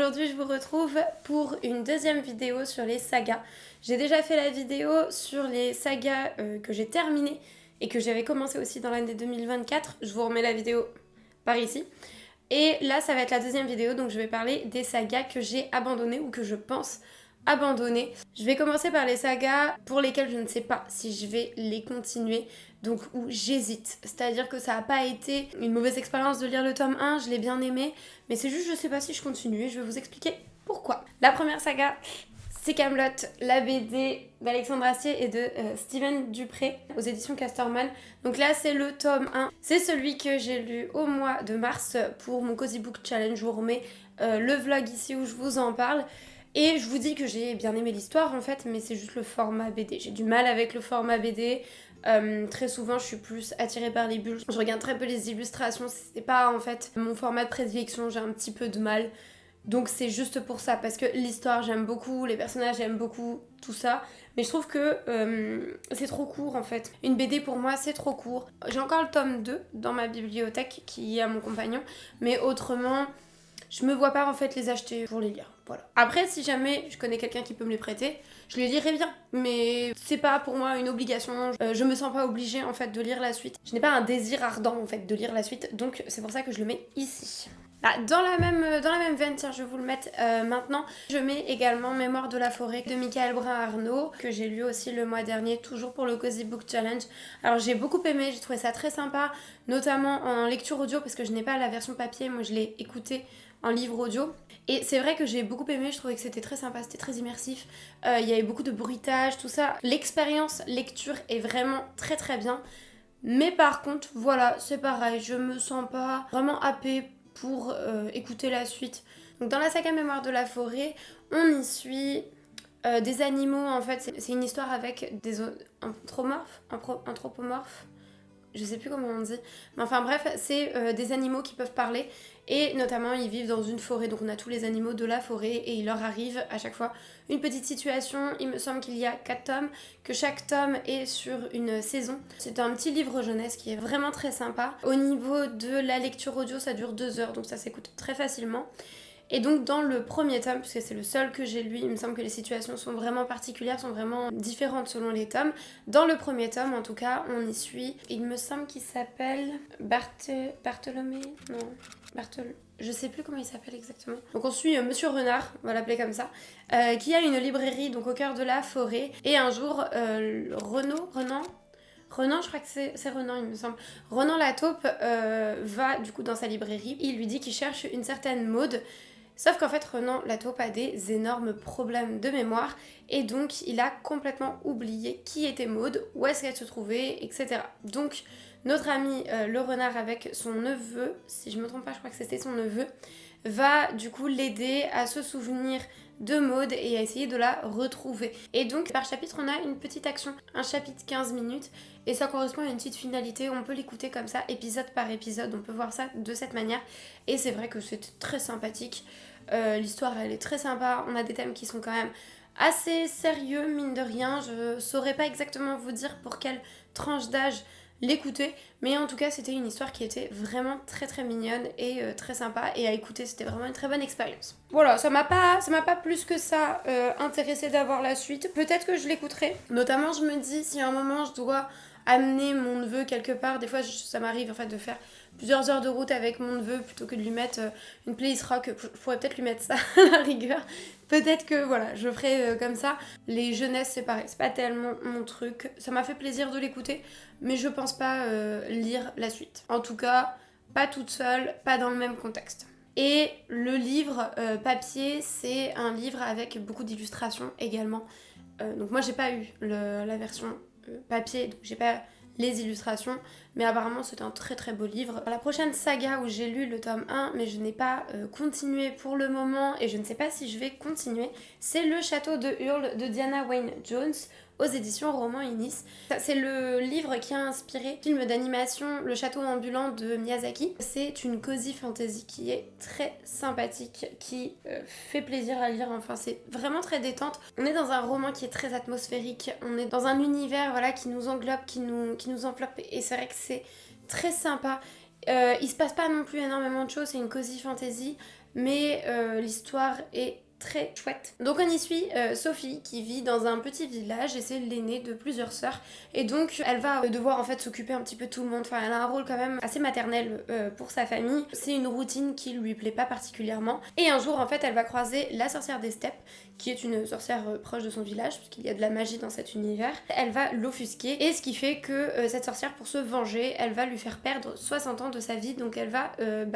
Aujourd'hui je vous retrouve pour une deuxième vidéo sur les sagas. J'ai déjà fait la vidéo sur les sagas que j'ai terminées et que j'avais commencé aussi dans l'année 2024. Je vous remets la vidéo par ici. Et là ça va être la deuxième vidéo, donc je vais parler des sagas que j'ai abandonnées ou que je pense abandonner. Je vais commencer par les sagas pour lesquelles je ne sais pas si je vais les continuer, donc où j'hésite. C'est-à-dire que ça n'a pas été une mauvaise expérience de lire le tome 1, je l'ai bien aimé, mais c'est juste je sais pas si je continue et je vais vous expliquer pourquoi. La première saga, c'est Kaamelott, la BD d'Alexandre Astier et de Steven Dupré aux éditions Casterman. Donc là c'est le tome 1, c'est celui que j'ai lu au mois de mars pour mon Cozy Book Challenge. Je vous remets le vlog ici où je vous en parle. Et je vous dis que j'ai bien aimé l'histoire en fait, mais c'est juste le format BD. J'ai du mal avec le format BD. Très souvent, je suis plus attirée par les bulles. Je regarde très peu les illustrations. C'est pas en fait mon format de prédilection. J'ai un petit peu de mal. Donc c'est juste pour ça, parce que l'histoire j'aime beaucoup, les personnages j'aime beaucoup, tout ça. Mais je trouve que c'est trop court en fait. Une BD pour moi c'est trop court. J'ai encore le tome 2 dans ma bibliothèque qui est à mon compagnon. Mais autrement, je me vois pas en fait les acheter pour les lire. Voilà. Après, si jamais je connais quelqu'un qui peut me les prêter, je les lirai bien. Mais c'est pas pour moi une obligation. Je me sens pas obligée en fait de lire la suite. Je n'ai pas un désir ardent en fait de lire la suite. Donc c'est pour ça que je le mets ici. Ah, dans la même veine, tiens, je vais vous le mettre maintenant. Je mets également Mémoire de la forêt de Michael Brun-Arnaud, que j'ai lu aussi le mois dernier, toujours pour le Cozy Book Challenge. Alors j'ai beaucoup aimé, j'ai trouvé ça très sympa, notamment en lecture audio, parce que je n'ai pas la version papier, moi je l'ai écouté en livre audio. Et c'est vrai que j'ai beaucoup aimé, je trouvais que c'était très sympa, c'était très immersif. Il y avait beaucoup de bruitage, tout ça. L'expérience lecture est vraiment très très bien. Mais par contre, voilà, c'est pareil, je me sens pas vraiment happée pour écouter la suite. Donc dans la saga Mémoire de la forêt, on y suit des animaux, en fait, c'est une histoire avec des anthropomorphes, je sais plus comment on dit, mais enfin bref, c'est des animaux qui peuvent parler, et notamment ils vivent dans une forêt, donc on a tous les animaux de la forêt, et il leur arrive à chaque fois une petite situation. Il me semble qu'il y a 4 tomes, que chaque tome est sur une saison. C'est un petit livre jeunesse qui est vraiment très sympa. Au niveau de la lecture audio, ça dure 2 heures, donc ça s'écoute très facilement. Et donc dans le premier tome, puisque c'est le seul que j'ai lu, il me semble que les situations sont vraiment particulières, sont vraiment différentes selon les tomes. Dans le premier tome, en tout cas, on y suit, il me semble qu'il s'appelle Bartholomé. Je sais plus comment il s'appelle exactement. Donc on suit Monsieur Renard, on va l'appeler comme ça, qui a une librairie donc au cœur de la forêt. Et un jour, Renan, je crois que c'est Renan, il me semble. Renan la taupe va du coup dans sa librairie. Il lui dit qu'il cherche une certaine Maud. Sauf qu'en fait, Renan la taupe a des énormes problèmes de mémoire. Et donc, il a complètement oublié qui était Maud, où est-ce qu'elle se trouvait, etc. Donc, notre ami le renard avec son neveu, si je me trompe pas, je crois que c'était son neveu, va du coup l'aider à se souvenir de Maud et à essayer de la retrouver. Et donc par chapitre on a une petite action, un chapitre 15 minutes, et ça correspond à une petite finalité. On peut l'écouter comme ça, épisode par épisode, on peut voir ça de cette manière, et c'est vrai que c'est très sympathique. L'histoire elle est très sympa, on a des thèmes qui sont quand même assez sérieux mine de rien. Je saurais pas exactement vous dire pour quelle tranche d'âge l'écouter, mais en tout cas c'était une histoire qui était vraiment très très mignonne et très sympa, et à écouter c'était vraiment une très bonne expérience. Voilà, ça m'a pas plus que ça intéressé d'avoir la suite. Peut-être que je l'écouterai, notamment je me dis si à un moment je dois amener mon neveu quelque part, des fois ça m'arrive en fait de faire plusieurs heures de route avec mon neveu, plutôt que de lui mettre une playlist rock, je pourrais peut-être lui mettre ça à la rigueur. Peut-être que voilà, je ferai comme ça. Les jeunesses c'est pareil, c'est pas tellement mon truc. Ça m'a fait plaisir de l'écouter, mais je pense pas lire la suite. En tout cas, pas toute seule, pas dans le même contexte. Et le livre papier, c'est un livre avec beaucoup d'illustrations également. Donc moi j'ai pas eu la version papier, donc j'ai pas les illustrations, mais apparemment c'est un très très beau livre. La prochaine saga où j'ai lu le tome 1, mais je n'ai pas continué pour le moment, et je ne sais pas si je vais continuer, c'est Le Château de Hurle de Diana Wynne Jones aux éditions Roman Inis. C'est le livre qui a inspiré le film d'animation Le Château ambulant de Miyazaki. C'est une cozy fantasy qui est très sympathique, qui fait plaisir à lire, enfin c'est vraiment très détente. On est dans un roman qui est très atmosphérique, on est dans un univers voilà, qui nous englobe, qui nous enveloppe, et c'est vrai que c'est très sympa. Il se passe pas non plus énormément de choses, c'est une cozy fantasy. mais l'histoire est très chouette. Donc on y suit Sophie qui vit dans un petit village et c'est l'aînée de plusieurs sœurs et donc elle va devoir en fait s'occuper un petit peu de tout le monde, enfin elle a un rôle quand même assez maternel pour sa famille. C'est une routine qui lui plaît pas particulièrement et un jour en fait elle va croiser la sorcière des steppes qui est une sorcière proche de son village puisqu'il y a de la magie dans cet univers. Elle va l'offusquer et ce qui fait que cette sorcière, pour se venger, elle va lui faire perdre 60 ans de sa vie, donc elle va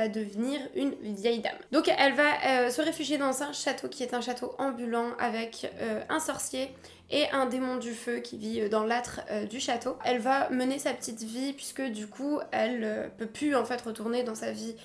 devenir une vieille dame. Donc elle va se réfugier dans un château qui est un château ambulant avec un sorcier et un démon du feu qui vit dans l'âtre du château. Elle va mener sa petite vie puisque du coup elle peut plus en fait retourner dans sa vie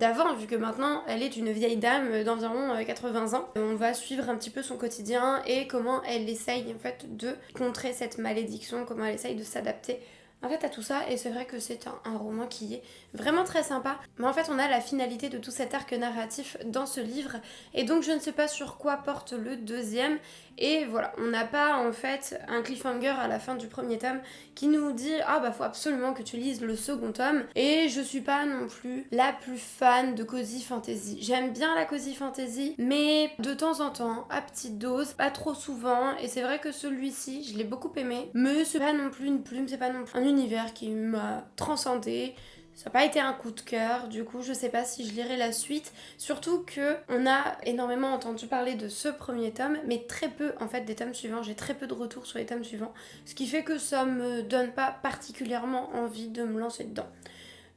d'avant, vu que maintenant elle est une vieille dame d'environ 80 ans. On va suivre un petit peu son quotidien et comment elle essaye en fait de contrer cette malédiction, comment elle essaye de s'adapter en fait à tout ça. Et c'est vrai que c'est un roman qui est vraiment très sympa, mais en fait on a la finalité de tout cet arc narratif dans ce livre et donc je ne sais pas sur quoi porte le deuxième. Et voilà, on n'a pas en fait un cliffhanger à la fin du premier tome qui nous dit ah bah faut absolument que tu lises le second tome. Et je suis pas non plus la plus fan de cozy fantasy. J'aime bien la cozy fantasy, mais de temps en temps, à petite dose, pas trop souvent. Et c'est vrai que celui-ci, je l'ai beaucoup aimé, mais c'est pas non plus une plume, c'est pas non plus un univers qui m'a transcendé. Ça n'a pas été un coup de cœur, du coup je sais pas si je lirai la suite, surtout que on a énormément entendu parler de ce premier tome, mais très peu en fait des tomes suivants, j'ai très peu de retours sur les tomes suivants, ce qui fait que ça me donne pas particulièrement envie de me lancer dedans.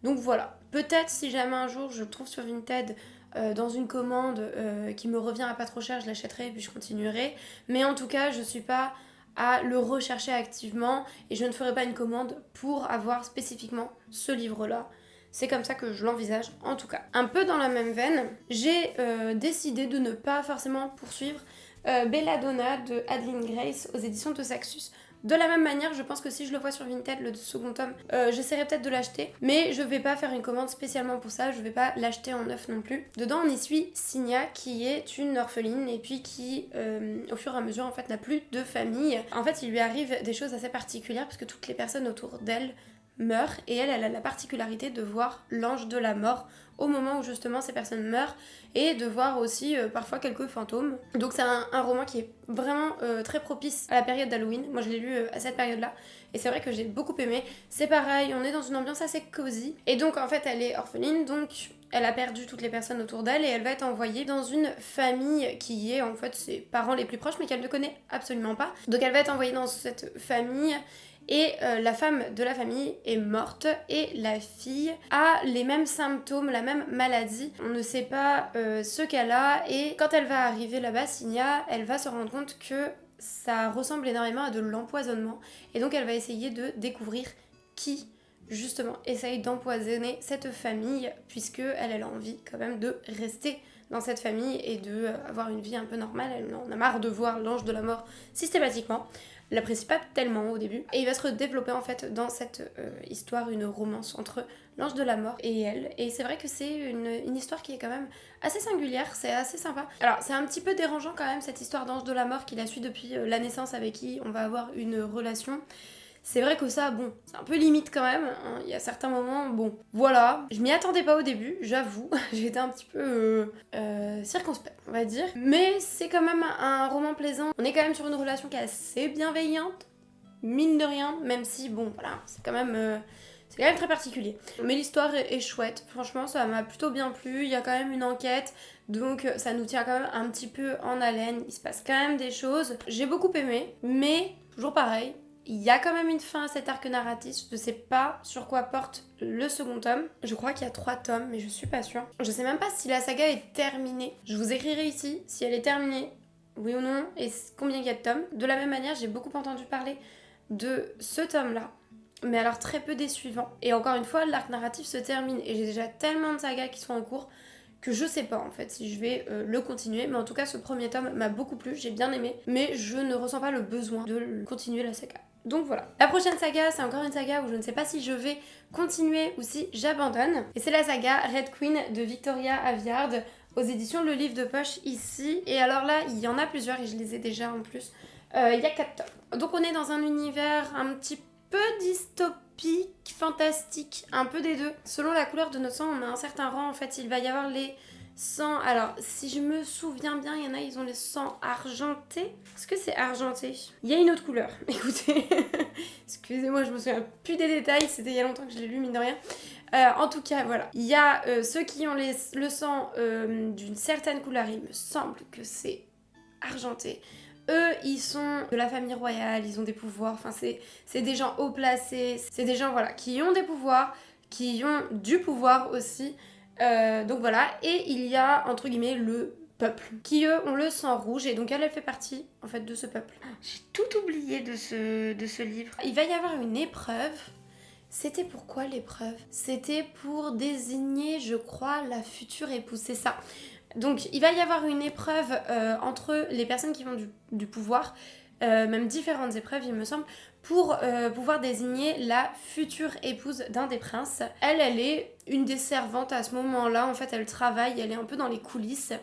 Donc voilà, peut-être si jamais un jour je le trouve sur Vinted dans une commande qui me revient à pas trop cher, je l'achèterai et puis je continuerai, mais en tout cas je suis pas à le rechercher activement et je ne ferai pas une commande pour avoir spécifiquement ce livre-là. C'est comme ça que je l'envisage en tout cas. Un peu dans la même veine, j'ai décidé de ne pas forcément poursuivre Belladonna de Adeline Grace aux éditions de Saxus. De la même manière, je pense que si je le vois sur Vinted, le second tome, j'essaierai peut-être de l'acheter, mais je vais pas faire une commande spécialement pour ça, je vais pas l'acheter en neuf non plus. Dedans, on y suit Signa, qui est une orpheline, et puis qui, au fur et à mesure, en fait, n'a plus de famille. En fait, il lui arrive des choses assez particulières, parce que toutes les personnes autour d'elle meurt et elle a la particularité de voir l'ange de la mort au moment où justement ces personnes meurent et de voir aussi parfois quelques fantômes. Donc c'est un roman qui est vraiment très propice à la période d'Halloween. Moi je l'ai lu à cette période-là et c'est vrai que j'ai beaucoup aimé. C'est pareil, on est dans une ambiance assez cosy et donc en fait elle est orpheline, donc elle a perdu toutes les personnes autour d'elle et elle va être envoyée dans une famille qui est en fait ses parents les plus proches mais qu'elle ne connaît absolument pas. Donc elle va être envoyée dans cette famille et la femme de la famille est morte et la fille a les mêmes symptômes, la même maladie. On ne sait pas ce qu'elle a et quand elle va arriver là-bas, Signa, elle va se rendre compte que ça ressemble énormément à de l'empoisonnement et donc elle va essayer de découvrir qui justement essaye d'empoisonner cette famille puisque elle a envie quand même de rester dans cette famille et de avoir une vie un peu normale. Elle en a marre de voir l'ange de la mort systématiquement. Elle l'apprécie pas tellement au début et il va se redévelopper en fait dans cette histoire une romance entre l'ange de la mort et elle, et c'est vrai que c'est une histoire qui est quand même assez singulière, c'est assez sympa. Alors c'est un petit peu dérangeant quand même cette histoire d'ange de la mort qui la suit depuis la naissance, avec qui on va avoir une relation. C'est vrai que ça, bon, c'est un peu limite quand même, hein. Il y a certains moments, bon, voilà. Je m'y attendais pas au début, j'avoue. J'étais un petit peu circonspecte, on va dire. Mais c'est quand même un roman plaisant. On est quand même sur une relation qui est assez bienveillante, mine de rien, même si, bon, voilà, c'est quand même très particulier. Mais l'histoire est chouette, franchement, ça m'a plutôt bien plu. Il y a quand même une enquête, donc ça nous tient quand même un petit peu en haleine. Il se passe quand même des choses. J'ai beaucoup aimé, mais toujours pareil. Il y a quand même une fin à cet arc narratif, je sais pas sur quoi porte le second tome. Je crois qu'il y a 3 tomes, mais je suis pas sûre. Je sais même pas si la saga est terminée. Je vous écrirai ici si elle est terminée, oui ou non, et combien il y a de tomes. De la même manière, j'ai beaucoup entendu parler de ce tome-là, mais alors très peu des suivants. Et encore une fois, l'arc narratif se termine, et j'ai déjà tellement de sagas qui sont en cours que je sais pas en fait si je vais le continuer, mais en tout cas ce premier tome m'a beaucoup plu, j'ai bien aimé, mais je ne ressens pas le besoin de continuer la saga. Donc voilà. La prochaine saga, c'est encore une saga où je ne sais pas si je vais continuer ou si j'abandonne. Et c'est la saga Red Queen de Victoria Aveyard aux éditions Le Livre de Poche ici. Et alors là, il y en a plusieurs et je les ai déjà en plus. Il y a 4 tomes. Donc on est dans un univers un petit peu dystopique, fantastique, un peu des deux. Selon la couleur de notre sang, on a un certain rang. En fait, il va y avoir les sang, alors si je me souviens bien, il y en a, ils ont le sang argenté. Est-ce que c'est argenté? Il y a une autre couleur, écoutez. Excusez-moi, je me souviens plus des détails, c'était il y a longtemps que je l'ai lu, mine de rien. En tout cas, voilà. Il y a ceux qui ont le sang d'une certaine couleur, il me semble que c'est argenté. Eux, ils sont de la famille royale, ils ont des pouvoirs, enfin c'est des gens haut placés, c'est des gens voilà, qui ont des pouvoirs, qui ont du pouvoir aussi. Donc voilà, et il y a entre guillemets le peuple, qui eux ont le sang rouge, et donc elle fait partie en fait de ce peuple. J'ai tout oublié de ce livre. Il va y avoir une épreuve. C'était pourquoi l'épreuve? C'était pour désigner, je crois, la future épouse, c'est ça. Donc il va y avoir une épreuve entre les personnes qui ont du pouvoir, même différentes épreuves il me semble, pour pouvoir désigner la future épouse d'un des princes. Elle est une des servantes à ce moment-là, en fait elle travaille, elle est un peu dans les coulisses.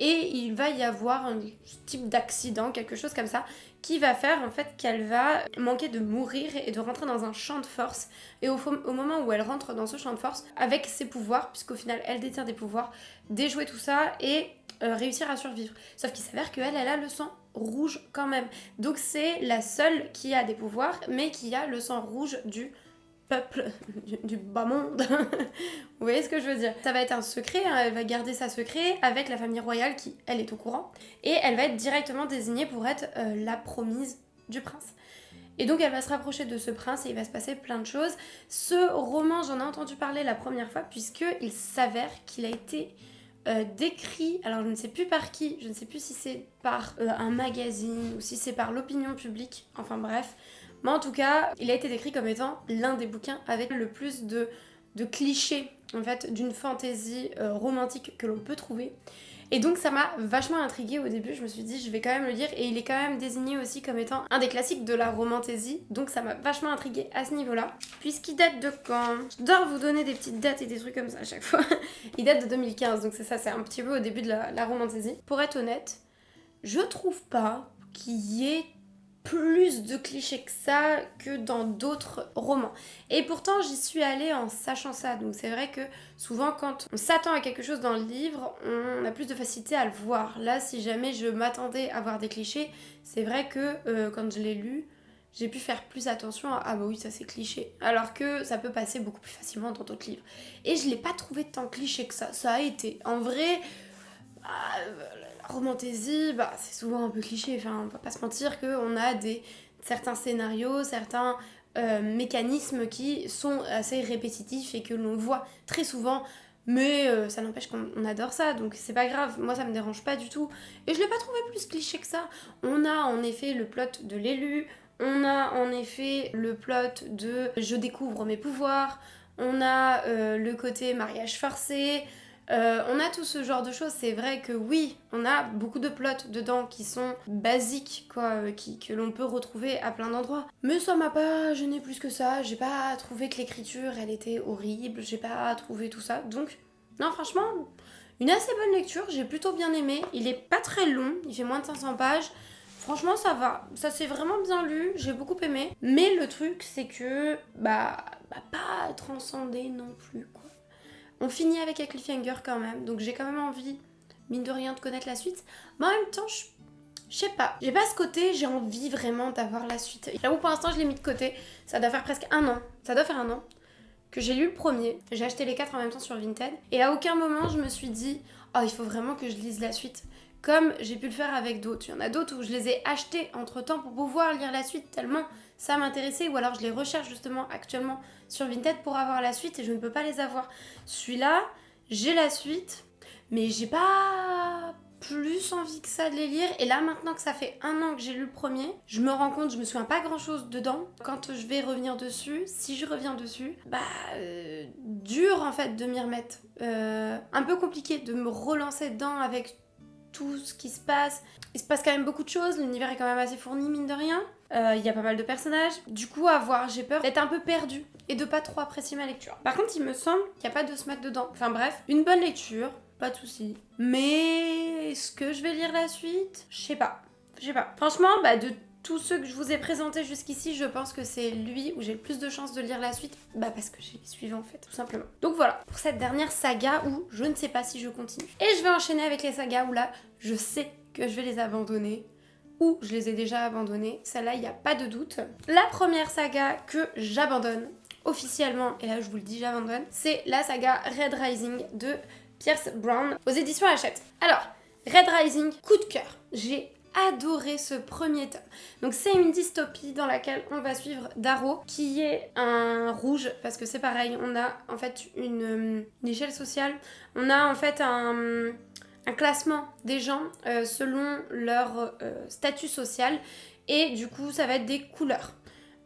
Et il va y avoir un type d'accident, quelque chose comme ça, qui va faire en fait qu'elle va manquer de mourir et de rentrer dans un champ de force. Et au moment où elle rentre dans ce champ de force, avec ses pouvoirs, puisqu'au final elle détient des pouvoirs, déjouer tout ça et réussir à survivre. Sauf qu'il s'avère qu'elle, elle a le sang rouge quand même. Donc c'est la seule qui a des pouvoirs, mais qui a le sang rouge du peuple, du bas monde. Vous voyez ce que je veux dire? Ça va être un secret, hein, elle va garder ça secret avec la famille royale qui, elle, est au courant. Et elle va être directement désignée pour être la promise du prince. Et donc elle va se rapprocher de ce prince et il va se passer plein de choses. Ce roman, j'en ai entendu parler la première fois puisqu'il s'avère qu'il a été décrit, alors je ne sais plus par qui, je ne sais plus si c'est par un magazine ou si c'est par l'opinion publique, enfin bref. Mais en tout cas, il a été décrit comme étant l'un des bouquins avec le plus de clichés en fait d'une fantaisie romantique que l'on peut trouver. Et donc ça m'a vachement intriguée au début, je me suis dit je vais quand même le lire, et il est quand même désigné aussi comme étant un des classiques de la romantaisie, donc ça m'a vachement intriguée à ce niveau-là. Puisqu'il date de quand? J'adore vous donner des petites dates et des trucs comme ça à chaque fois. Il date de 2015, donc c'est ça, c'est un petit peu au début de la romantaisie. Pour être honnête, je trouve pas qu'il y ait plus de clichés que ça que dans d'autres romans. Et pourtant, j'y suis allée en sachant ça. Donc c'est vrai que souvent, quand on s'attend à quelque chose dans le livre, on a plus de facilité à le voir. Là, si jamais je m'attendais à voir des clichés, c'est vrai que quand je l'ai lu, j'ai pu faire plus attention à ah bah oui, ça c'est cliché. Alors que ça peut passer beaucoup plus facilement dans d'autres livres. Et je l'ai pas trouvé tant cliché que ça. Ça a été. En vrai, la romantaisie, bah, c'est souvent un peu cliché, enfin, on va pas se mentir qu'on a certains scénarios, certains mécanismes qui sont assez répétitifs et que l'on voit très souvent, mais ça n'empêche qu'on adore ça, donc c'est pas grave, moi ça me dérange pas du tout. Et je l'ai pas trouvé plus cliché que ça. On a en effet le plot de l'élu, on a en effet le plot de je découvre mes pouvoirs, on a le côté mariage forcé, on a tout ce genre de choses. C'est vrai que oui, on a beaucoup de plots dedans qui sont basiques, quoi, que l'on peut retrouver à plein d'endroits. Mais ça m'a pas gêné plus que ça. J'ai pas trouvé que l'écriture, elle était horrible. J'ai pas trouvé tout ça. Donc, non, franchement, une assez bonne lecture. J'ai plutôt bien aimé. Il est pas très long. Il fait moins de 500 pages. Franchement, ça va. Ça s'est vraiment bien lu. J'ai beaucoup aimé. Mais le truc, c'est que, pas transcendé non plus, quoi. On finit avec un cliffhanger quand même, donc j'ai quand même envie, mine de rien, de connaître la suite. Mais en même temps, je sais pas. J'ai pas ce côté, j'ai envie vraiment d'avoir la suite. J'avoue, pour l'instant, je l'ai mis de côté. Ça doit faire presque un an. Ça doit faire un an que j'ai lu le premier. J'ai acheté les 4 en même temps sur Vinted. Et à aucun moment, je me suis dit, oh, il faut vraiment que je lise la suite. Comme j'ai pu le faire avec d'autres. Il y en a d'autres où je les ai achetés entre temps pour pouvoir lire la suite tellement ça m'intéressait, ou alors je les recherche justement actuellement sur Vinted pour avoir la suite et je ne peux pas les avoir. Celui-là, j'ai la suite, mais j'ai pas plus envie que ça de les lire. Et là, maintenant que ça fait un an que j'ai lu le premier, je me rends compte, je me souviens pas grand chose dedans. Quand je vais revenir dessus, si je reviens dessus, dur en fait de m'y remettre. Un peu compliqué de me relancer dedans avec tout ce qui se passe. Il se passe quand même beaucoup de choses, l'univers est quand même assez fourni, mine de rien. Il y a pas mal de personnages. Du coup, à voir, j'ai peur d'être un peu perdue et de pas trop apprécier ma lecture. Par contre, il me semble qu'il n'y a pas de smack dedans. Enfin bref, une bonne lecture, pas de soucis. Mais est-ce que je vais lire la suite? Je sais pas. Franchement, de tous ceux que je vous ai présentés jusqu'ici, je pense que c'est lui où j'ai le plus de chances de lire la suite. Bah parce que j'ai les suivants en fait, tout simplement. Donc voilà, pour cette dernière saga où je ne sais pas si je continue. Et je vais enchaîner avec les sagas où là, je sais que je vais les abandonner. Ou je les ai déjà abandonnés. Celle-là, il n'y a pas de doute. La première saga que j'abandonne officiellement, et là je vous le dis, j'abandonne, c'est la saga Red Rising de Pierce Brown aux éditions Hachette. Alors, Red Rising, coup de cœur. J'ai adoré ce premier tome. Donc c'est une dystopie dans laquelle on va suivre Darrow, qui est un rouge, parce que c'est pareil, on a en fait une échelle sociale, on a en fait un classement des gens selon leur statut social, et du coup ça va être des couleurs.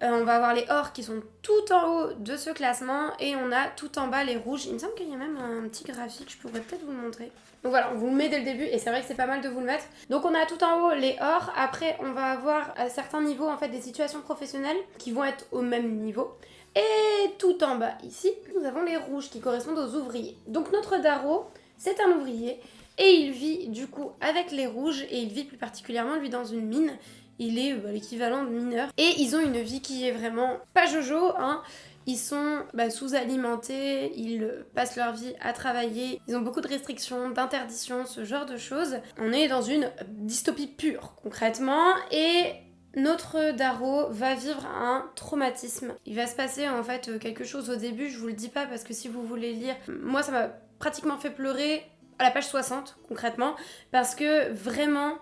On va avoir les ors qui sont tout en haut de ce classement et on a tout en bas les rouges. Il me semble qu'il y a même un petit graphique, je pourrais peut-être vous le montrer. Donc voilà, on vous le met dès le début et c'est vrai que c'est pas mal de vous le mettre. Donc on a tout en haut les ors, après on va avoir à certains niveaux en fait des situations professionnelles qui vont être au même niveau. Et tout en bas ici, nous avons les rouges qui correspondent aux ouvriers. Donc notre Darrow, c'est un ouvrier et il vit du coup avec les rouges et il vit plus particulièrement lui dans une mine. Il est l'équivalent de mineur. Et ils ont une vie qui est vraiment pas jojo, hein. Ils sont sous-alimentés, ils passent leur vie à travailler, ils ont beaucoup de restrictions, d'interdiction, ce genre de choses. On est dans une dystopie pure, concrètement, et notre Darrow va vivre un traumatisme. Il va se passer en fait quelque chose au début, je vous le dis pas parce que si vous voulez lire, moi ça m'a pratiquement fait pleurer à la page 60, concrètement, parce que vraiment...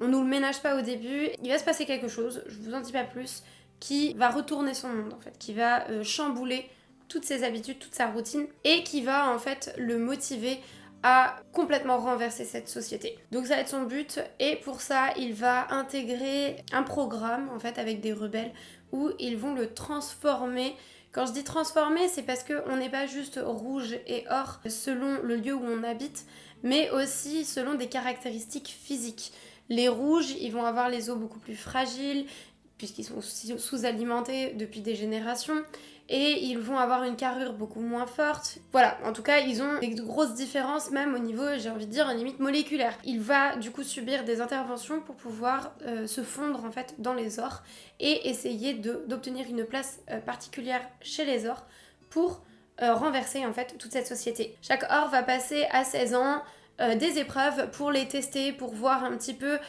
On nous le ménage pas au début, il va se passer quelque chose, je vous en dis pas plus, qui va retourner son monde en fait, qui va chambouler toutes ses habitudes, toute sa routine, et qui va en fait le motiver à complètement renverser cette société. Donc ça va être son but, et pour ça il va intégrer un programme en fait avec des rebelles où ils vont le transformer. Quand je dis transformer, c'est parce qu'on n'est pas juste rouge et or selon le lieu où on habite, mais aussi selon des caractéristiques physiques. Les rouges, ils vont avoir les os beaucoup plus fragiles, puisqu'ils sont sous-alimentés depuis des générations, et ils vont avoir une carrure beaucoup moins forte. Voilà, en tout cas, ils ont des grosses différences, même au niveau, j'ai envie de dire, limite moléculaire. Il va du coup subir des interventions pour pouvoir se fondre en fait dans les ors, et essayer d'obtenir une place particulière chez les ors pour renverser en fait toute cette société. Chaque or va passer à 16 ans, des épreuves pour les tester, pour voir un petit peu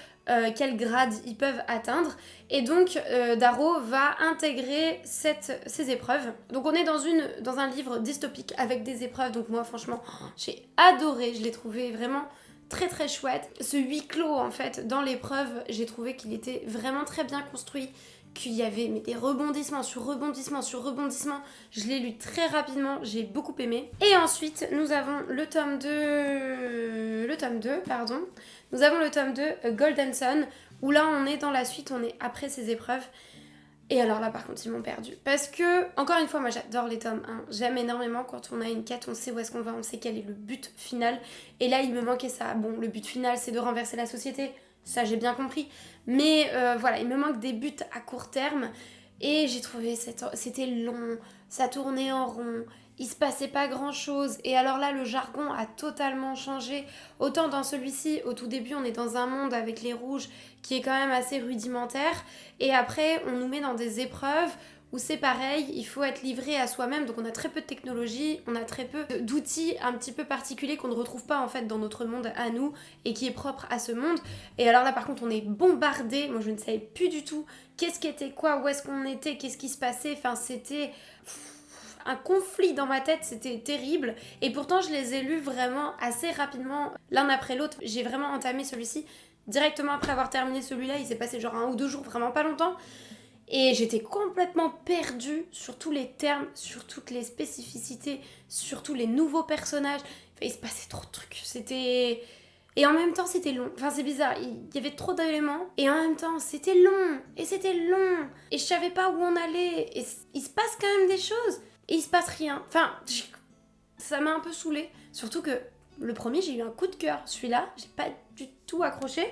quel grade ils peuvent atteindre. Et donc Darrow va intégrer ces épreuves. Donc on est dans un livre dystopique avec des épreuves. Donc moi franchement j'ai adoré, je l'ai trouvé vraiment très très chouette. Ce huis clos en fait dans l'épreuve, j'ai trouvé qu'il était vraiment très bien construit, qu'il y avait des rebondissements sur rebondissements sur rebondissements. Je l'ai lu très rapidement, j'ai beaucoup aimé. Et ensuite, nous avons le tome 2, pardon. Nous avons le tome 2, Golden Sun, où là on est dans la suite, on est après ces épreuves. Et alors là par contre ils m'ont perdu. Parce que, encore une fois, moi j'adore les tomes 1. J'aime énormément quand on a une quête, on sait où est-ce qu'on va, on sait quel est le but final. Et là il me manquait ça. Bon, le but final c'est de renverser la société. Ça j'ai bien compris, mais voilà, il me manque des buts à court terme et j'ai trouvé c'était long, ça tournait en rond, il se passait pas grand chose, et alors là le jargon a totalement changé. Autant dans celui-ci, au tout début on est dans un monde avec les rouges qui est quand même assez rudimentaire, et après on nous met dans des épreuves où c'est pareil, il faut être livré à soi-même, donc on a très peu de technologie, on a très peu d'outils un petit peu particuliers qu'on ne retrouve pas en fait dans notre monde à nous et qui est propre à ce monde. Et alors là par contre on est bombardé, moi je ne savais plus du tout qu'est-ce qu'était quoi, où est-ce qu'on était, qu'est-ce qui se passait, enfin c'était un conflit dans ma tête, c'était terrible, et pourtant je les ai lus vraiment assez rapidement l'un après l'autre. J'ai vraiment entamé celui-ci directement après avoir terminé celui-là, il s'est passé genre 1 ou 2 jours, vraiment pas longtemps. Et j'étais complètement perdue sur tous les termes, sur toutes les spécificités, sur tous les nouveaux personnages. Enfin, il se passait trop de trucs. C'était... Et en même temps, c'était long. Enfin, c'est bizarre. Il y avait trop d'éléments. Et en même temps, c'était long. Et c'était long. Et je savais pas où on allait. Et il se passe quand même des choses. Et il se passe rien. Enfin, ça m'a un peu saoulée. Surtout que le premier, j'ai eu un coup de cœur. Celui-là, j'ai pas du tout accroché.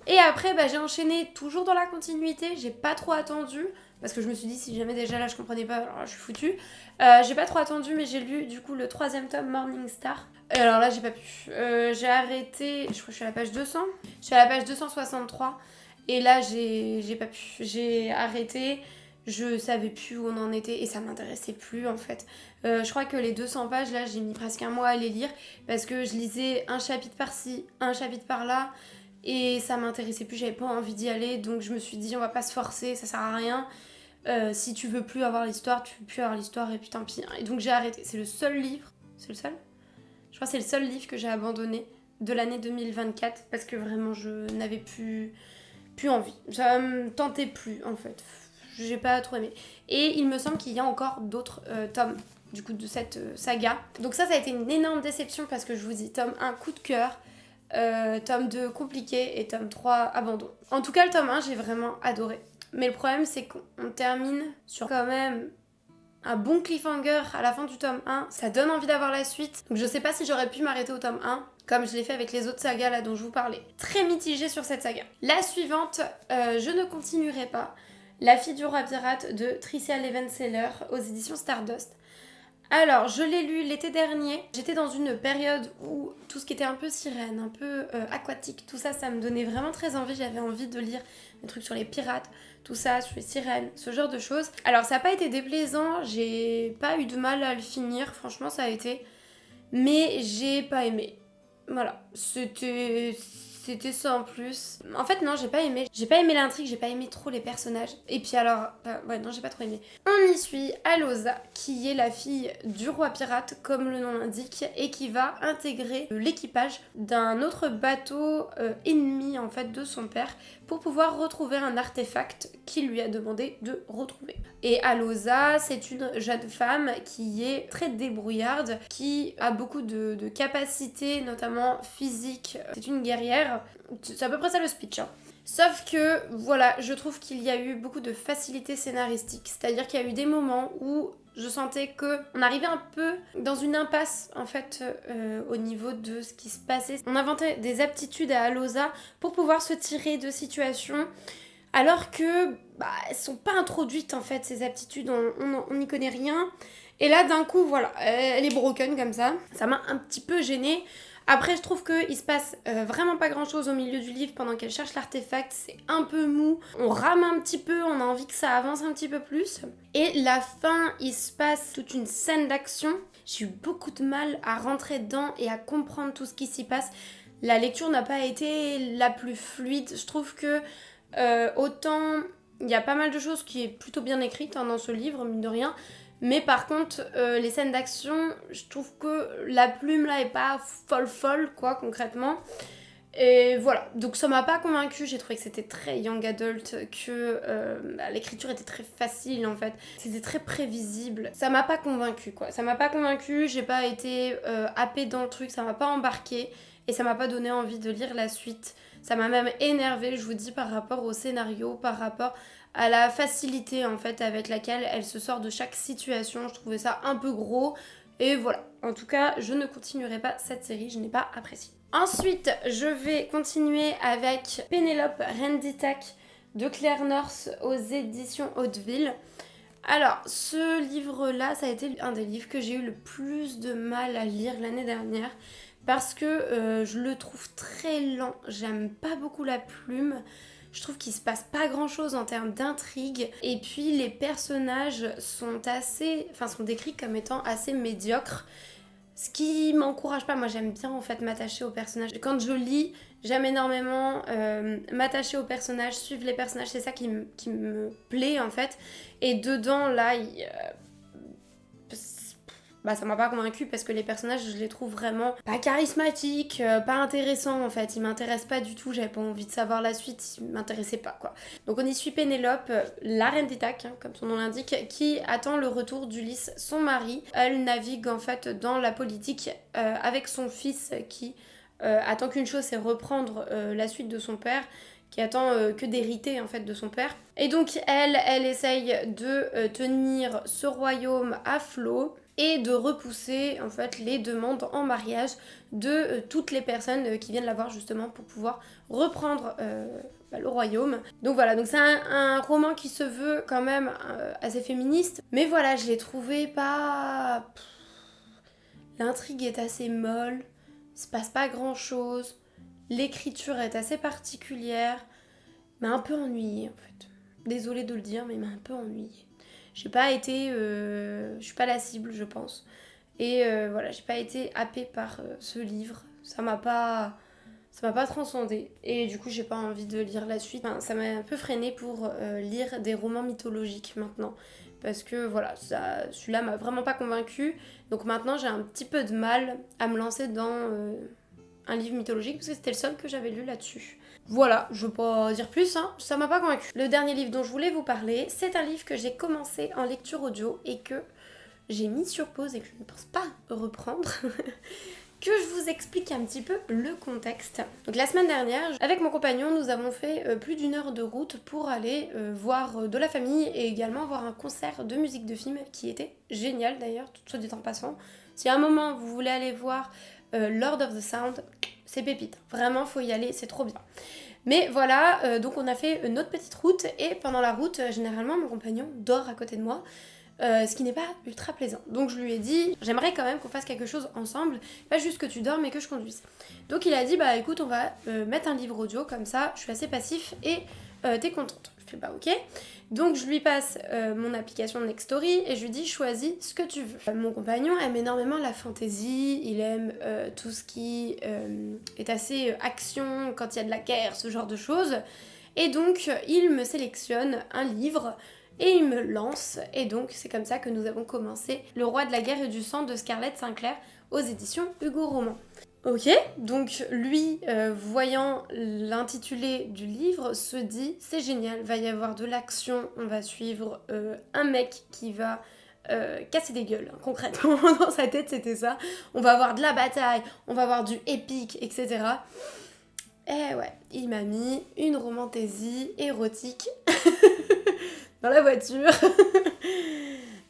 Et après, j'ai enchaîné toujours dans la continuité, j'ai pas trop attendu, parce que je me suis dit, si jamais déjà là je comprenais pas, alors là, je suis foutue. J'ai pas trop attendu, mais j'ai lu du coup le 3e tome, Morning Star. Et alors là, j'ai pas pu. J'ai arrêté, je crois que je suis à la page 200. Je suis à la page 263. Et là, j'ai pas pu. J'ai arrêté. Je savais plus où on en était et ça m'intéressait plus en fait. Je crois que les 200 pages, là, j'ai mis presque un mois à les lire parce que je lisais un chapitre par-ci, un chapitre par-là et ça m'intéressait plus, j'avais pas envie d'y aller. Donc je me suis dit, on va pas se forcer, ça sert à rien. Si tu veux plus avoir l'histoire, tu veux plus avoir l'histoire et puis tant pis. Et donc j'ai arrêté. C'est le seul livre. C'est le seul? Je crois que c'est le seul livre que j'ai abandonné de l'année 2024 parce que vraiment je n'avais plus envie. Ça me tentait plus en fait. J'ai pas trop aimé. Et il me semble qu'il y a encore d'autres tomes du coup de cette saga. Donc ça a été une énorme déception parce que je vous dis tome 1 coup de cœur, tome 2 compliqué et tome 3 abandon. En tout cas le tome 1 j'ai vraiment adoré. Mais le problème c'est qu'on termine sur quand même un bon cliffhanger à la fin du tome 1. Ça donne envie d'avoir la suite. Donc je sais pas si j'aurais pu m'arrêter au tome 1 comme je l'ai fait avec les autres sagas là dont je vous parlais. Très mitigée sur cette saga. La suivante, je ne continuerai pas. La fille du roi pirate de Tricia Levenseller aux éditions Stardust. Alors, je l'ai lu l'été dernier. J'étais dans une période où tout ce qui était un peu sirène, un peu aquatique, tout ça, ça me donnait vraiment très envie. J'avais envie de lire des trucs sur les pirates, tout ça, sur les sirènes, ce genre de choses. Alors, ça n'a pas été déplaisant, j'ai pas eu de mal à le finir, franchement, ça a été. Mais j'ai pas aimé. Voilà, c'était ça en plus. En fait, non, j'ai pas aimé. J'ai pas aimé l'intrigue, j'ai pas aimé trop les personnages. Et puis alors, ouais, non, j'ai pas trop aimé. On y suit Alosa, qui est la fille du roi pirate, comme le nom l'indique, et qui va intégrer l'équipage d'un autre bateau ennemi, en fait, de son père, pour pouvoir retrouver un artefact qu'il lui a demandé de retrouver. Et Alosa, c'est une jeune femme qui est très débrouillarde, qui a beaucoup de capacités, notamment physiques. C'est une guerrière. C'est à peu près ça le speech. Hein. Sauf que, voilà, je trouve qu'il y a eu beaucoup de facilité scénaristique. C'est-à-dire qu'il y a eu des moments où je sentais qu'on arrivait un peu dans une impasse, en fait, au niveau de ce qui se passait. On inventait des aptitudes à Alosa pour pouvoir se tirer de situations, alors que elles sont pas introduites, en fait, ces aptitudes. On n'y connaît rien. Et là, d'un coup, voilà, elle est broken comme ça. Ça m'a un petit peu gênée. Après, je trouve qu'il se passe vraiment pas grand chose au milieu du livre pendant qu'elle cherche l'artefact. C'est un peu mou. On rame un petit peu, on a envie que ça avance un petit peu plus. Et la fin, il se passe toute une scène d'action. J'ai eu beaucoup de mal à rentrer dedans et à comprendre tout ce qui s'y passe. La lecture n'a pas été la plus fluide. Je trouve que autant il y a pas mal de choses qui est plutôt bien écrites dans ce livre, mine de rien. Mais par contre, les scènes d'action, je trouve que la plume là est pas folle quoi, concrètement. Et voilà, donc ça m'a pas convaincue, j'ai trouvé que c'était très young adult, que l'écriture était très facile en fait, c'était très prévisible. Ça m'a pas convaincue quoi, ça m'a pas convaincue, j'ai pas été happée dans le truc, ça m'a pas embarquée et ça m'a pas donné envie de lire la suite. Ça m'a même énervée, je vous dis, par rapport au scénario, par rapport à la facilité en fait avec laquelle elle se sort de chaque situation. Je trouvais ça un peu gros et voilà. En tout cas, je ne continuerai pas cette série, je n'ai pas apprécié. Ensuite, je vais continuer avec Pénélope Renditak de Claire North aux éditions Hauteville. Alors, ce livre-là, ça a été un des livres que j'ai eu le plus de mal à lire l'année dernière parce que je le trouve très lent. J'aime pas beaucoup la plume. Je trouve qu'il se passe pas grand chose en termes d'intrigue. Et puis les personnages sont sont décrits comme étant assez médiocres. Ce qui m'encourage pas. Moi j'aime bien en fait m'attacher aux personnages. Quand je lis, j'aime énormément m'attacher aux personnages, suivre les personnages. C'est ça qui me plaît en fait. Et dedans là, ça m'a pas convaincue parce que les personnages, je les trouve vraiment pas charismatiques, pas intéressants en fait. Ils m'intéressent pas du tout, j'avais pas envie de savoir la suite, ils m'intéressaient pas quoi. Donc on y suit Pénélope, la reine d'Ithaque, comme son nom l'indique, qui attend le retour d'Ulysse, son mari. Elle navigue en fait dans la politique avec son fils qui attend qu'une chose, c'est reprendre la suite de son père, qui attend que d'hériter en fait de son père. Et donc elle essaye de tenir ce royaume à flot et de repousser en fait les demandes en mariage de toutes les personnes qui viennent la voir justement pour pouvoir reprendre le royaume. Donc voilà, donc c'est un roman qui se veut quand même assez féministe, mais voilà, je l'ai trouvé pas... L'intrigue est assez molle, il se passe pas grand chose, l'écriture est assez particulière, m'a un peu ennuyée en fait. Désolée de le dire, mais il m'a un peu ennuyée. J'ai pas été... je suis pas la cible, je pense. Et voilà, j'ai pas été happée par ce livre. Ça m'a pas transcendée. Et du coup, j'ai pas envie de lire la suite. Enfin, ça m'a un peu freinée pour lire des romans mythologiques maintenant. Parce que voilà, celui-là m'a vraiment pas convaincue. Donc maintenant, j'ai un petit peu de mal à me lancer dans un livre mythologique parce que c'était le seul que j'avais lu là-dessus. Voilà, je veux pas dire plus, hein, ça m'a pas convaincue. Le dernier livre dont je voulais vous parler, c'est un livre que j'ai commencé en lecture audio et que j'ai mis sur pause et que je ne pense pas reprendre. Que je vous explique un petit peu le contexte. Donc la semaine dernière, avec mon compagnon, nous avons fait plus d'1 heure de route pour aller voir de la famille et également voir un concert de musique de film qui était génial d'ailleurs, tout soit dit en passant. Si à un moment vous voulez aller voir Lord of the Sound, c'est pépite. Vraiment, faut y aller, c'est trop bien. Mais voilà, donc on a fait notre petite route et pendant la route, généralement mon compagnon dort à côté de moi. Ce qui n'est pas ultra plaisant. Donc je lui ai dit, j'aimerais quand même qu'on fasse quelque chose ensemble, pas juste que tu dormes mais que je conduise. Donc il a dit, bah écoute, on va mettre un livre audio, comme ça je suis assez passif et t'es contente. Je fais bah ok. Donc je lui passe mon application Nextory et je lui dis, choisis ce que tu veux. Mon compagnon aime énormément la fantasy, il aime tout ce qui est assez action, quand il y a de la guerre, ce genre de choses. Et donc il me sélectionne un livre et il me lance, et donc c'est comme ça que nous avons commencé Le Roi de la guerre et du sang de Scarlett Sinclair aux éditions Hugo Roman. Ok, donc lui, voyant l'intitulé du livre, se dit c'est génial, va y avoir de l'action, on va suivre un mec qui va casser des gueules, hein, concrètement, dans sa tête c'était ça, on va avoir de la bataille, on va avoir du épique, etc. Et ouais, il m'a mis une romantaisie érotique dans la voiture.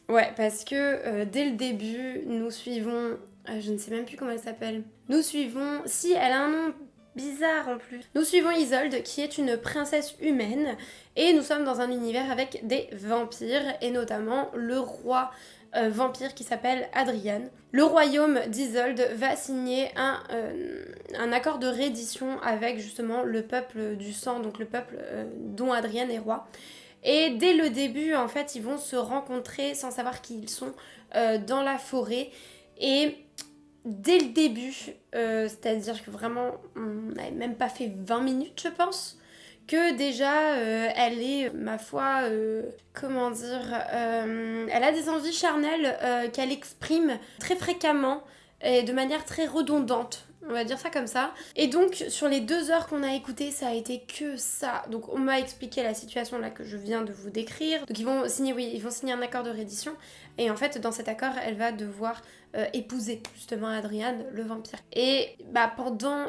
Ouais, parce que dès le début, nous suivons... je ne sais même plus comment elle s'appelle. Nous suivons... Si, elle a un nom bizarre en plus. Nous suivons Isolde, qui est une princesse humaine, et nous sommes dans un univers avec des vampires, et notamment le roi vampire qui s'appelle Adrian. Le royaume d'Isolde va signer un accord de reddition avec justement le peuple du sang, donc le peuple dont Adrian est roi. Et dès le début, en fait, ils vont se rencontrer sans savoir qui ils sont dans la forêt. Et dès le début, c'est-à-dire que vraiment, on n'avait même pas fait 20 minutes, je pense, que déjà, elle est, ma foi, comment dire, elle a des envies charnelles qu'elle exprime très fréquemment et de manière très redondante. On va dire ça comme ça. Et donc, sur les 2 heures qu'on a écoutées, ça a été que ça. Donc, on m'a expliqué la situation là que je viens de vous décrire. Donc, ils vont signer un accord de reddition. Et en fait, dans cet accord, elle va devoir épouser justement Adrian, le vampire. Et bah, pendant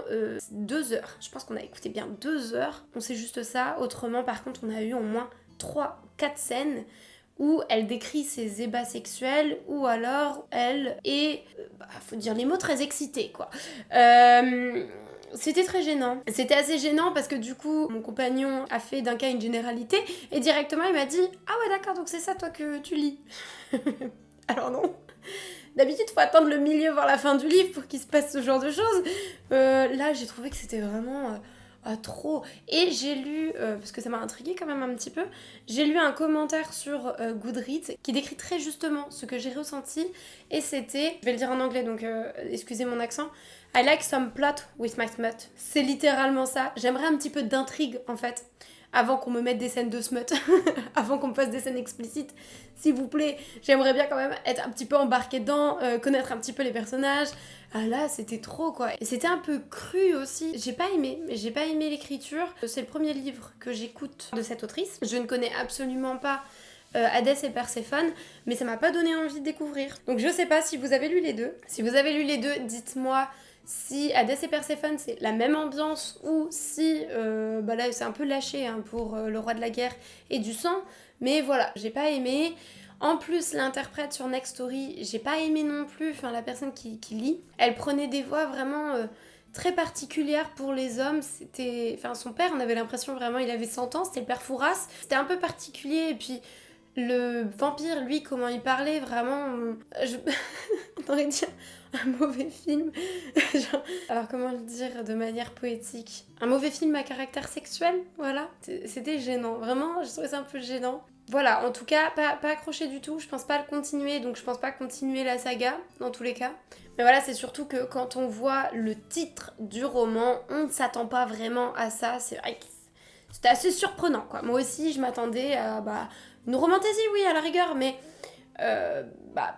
2 heures, je pense qu'on a écouté bien 2 heures, on sait juste ça. Autrement, par contre, on a eu au moins 3-4 scènes où elle décrit ses ébats sexuels, ou alors elle est, faut dire les mots, très excitée, quoi. C'était très gênant. C'était assez gênant parce que du coup, mon compagnon a fait d'un cas une généralité, et directement il m'a dit « Ah ouais d'accord, donc c'est ça toi que tu lis ?» Alors non. D'habitude, faut attendre le milieu, voire la fin du livre pour qu'il se passe ce genre de choses. Là, j'ai trouvé que c'était vraiment... trop. Et j'ai lu, parce que ça m'a intriguée quand même un petit peu, j'ai lu un commentaire sur Goodreads qui décrit très justement ce que j'ai ressenti, et c'était, je vais le dire en anglais donc excusez mon accent, I like some plot with my smut. C'est littéralement ça. J'aimerais un petit peu d'intrigue en fait, avant qu'on me mette des scènes de smut, avant qu'on me fasse des scènes explicites, s'il vous plaît. J'aimerais bien quand même être un petit peu embarquée dedans, connaître un petit peu les personnages. Ah là, c'était trop quoi. Et c'était un peu cru aussi. J'ai pas aimé l'écriture. C'est le premier livre que j'écoute de cette autrice. Je ne connais absolument pas Hadès et Perséphone, mais ça m'a pas donné envie de découvrir. Donc je sais pas si vous avez lu les deux. Si vous avez lu les deux, dites-moi si Hadès et Perséphone c'est la même ambiance ou si bah là c'est un peu lâché hein, pour le roi de la guerre et du sang. Mais voilà, j'ai pas aimé. En plus, l'interprète sur Nextory, j'ai pas aimé non plus, enfin la personne qui lit. Elle prenait des voix vraiment très particulières pour les hommes. C'était, enfin son père, on avait l'impression vraiment, il avait 100 ans, c'était le père Fouras. C'était un peu particulier, et puis le vampire, lui, comment il parlait, vraiment... un mauvais film. Genre, alors comment le dire de manière poétique? Un mauvais film à caractère sexuel, voilà. C'était gênant, vraiment, je trouvais ça un peu gênant. Voilà, en tout cas, pas accroché du tout, je pense pas le continuer, donc je pense pas continuer la saga, dans tous les cas. Mais voilà, c'est surtout que quand on voit le titre du roman, on ne s'attend pas vraiment à ça, c'est vrai que c'était assez surprenant, quoi. Moi aussi, je m'attendais à une romantasy, oui, à la rigueur, mais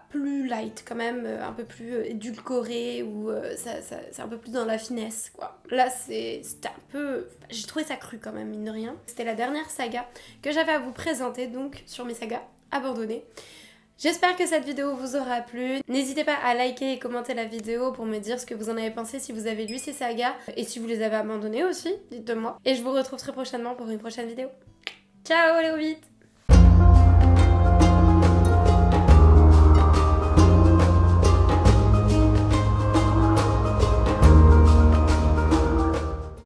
plus light quand même, un peu plus édulcoré, ou c'est un peu plus dans la finesse, quoi. Là, c'était un peu... J'ai trouvé ça cru quand même, mine de rien. C'était la dernière saga que j'avais à vous présenter, donc, sur mes sagas abandonnées. J'espère que cette vidéo vous aura plu. N'hésitez pas à liker et commenter la vidéo pour me dire ce que vous en avez pensé si vous avez lu ces sagas et si vous les avez abandonnées aussi, dites-le moi. Et je vous retrouve très prochainement pour une prochaine vidéo. Ciao les hobbits!